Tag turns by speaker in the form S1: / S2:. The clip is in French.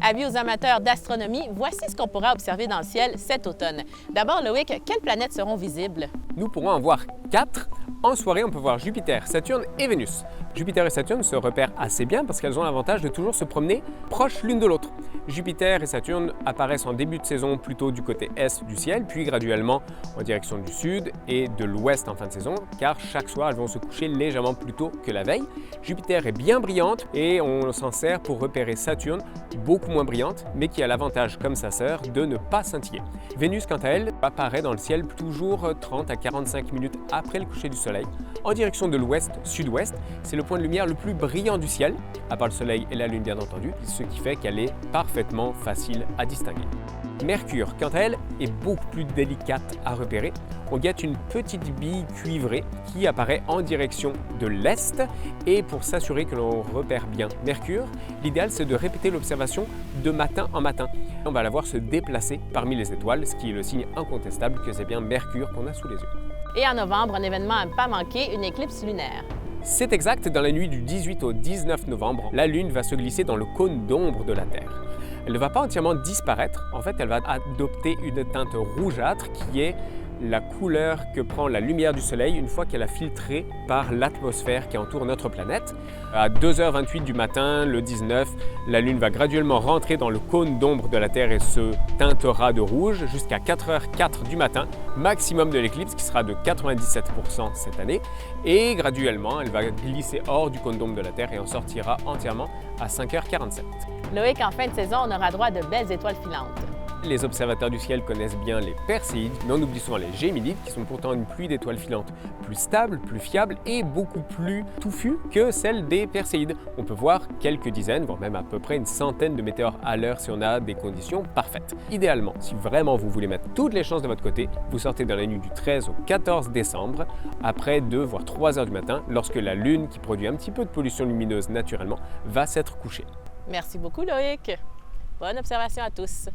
S1: Avis aux amateurs d'astronomie, voici ce qu'on pourra observer dans le ciel cet automne. D'abord, Loïc, quelles planètes seront visibles?
S2: Nous pourrons en voir 4. En soirée, on peut voir Jupiter, Saturne et Vénus. Jupiter et Saturne se repèrent assez bien parce qu'elles ont l'avantage de toujours se promener proches l'une de l'autre. Jupiter et Saturne apparaissent en début de saison plutôt du côté est du ciel, puis graduellement en direction du sud et de l'ouest en fin de saison, car chaque soir elles vont se coucher légèrement plus tôt que la veille. Jupiter est bien brillante et on s'en sert pour repérer Saturne, beaucoup moins brillante, mais qui a l'avantage, comme sa sœur, de ne pas scintiller. Vénus, quant à elle, apparaît dans le ciel toujours 30 à 45 minutes après le coucher du soleil, en direction de l'ouest-sud-ouest. C'est le point de lumière le plus brillant du ciel, à part le soleil et la lune bien entendu, ce qui fait qu'elle est parfaitement facile à distinguer. Mercure, quant à elle, est beaucoup plus délicate à repérer. On guette une petite bille cuivrée qui apparaît en direction de l'est. Et pour s'assurer que l'on repère bien Mercure, l'idéal c'est de répéter l'observation de matin en matin. On va la voir se déplacer parmi les étoiles, ce qui est le signe incontestable que c'est bien Mercure qu'on a sous les yeux.
S1: Et en novembre, un événement à ne pas manquer, une éclipse lunaire.
S2: C'est exact, dans la nuit du 18 au 19 novembre, la Lune va se glisser dans le cône d'ombre de la Terre. Elle ne va pas entièrement disparaître, en fait elle va adopter une teinte rougeâtre qui est la couleur que prend la lumière du Soleil une fois qu'elle a filtré par l'atmosphère qui entoure notre planète. À 2h28 du matin, le 19, la Lune va graduellement rentrer dans le cône d'ombre de la Terre et se teintera de rouge jusqu'à 4h04 du matin, maximum de l'éclipse qui sera de 97% cette année. Et graduellement, elle va glisser hors du cône d'ombre de la Terre et en sortira entièrement à 5h47.
S1: Loïc, en fin de saison, on aura droit à de belles étoiles filantes.
S2: Les observateurs du ciel connaissent bien les Perséides, mais on oublie souvent les Géminides, qui sont pourtant une pluie d'étoiles filantes plus stable, plus fiable et beaucoup plus touffue que celle des Perséides. On peut voir quelques dizaines, voire même à peu près une centaine de météores à l'heure si on a des conditions parfaites. Idéalement, si vraiment vous voulez mettre toutes les chances de votre côté, vous sortez dans la nuit du 13 au 14 décembre, après 2 voire 3 heures du matin, lorsque la Lune, qui produit un petit peu de pollution lumineuse naturellement, va s'être couchée.
S1: Merci beaucoup, Loïc. Bonne observation à tous.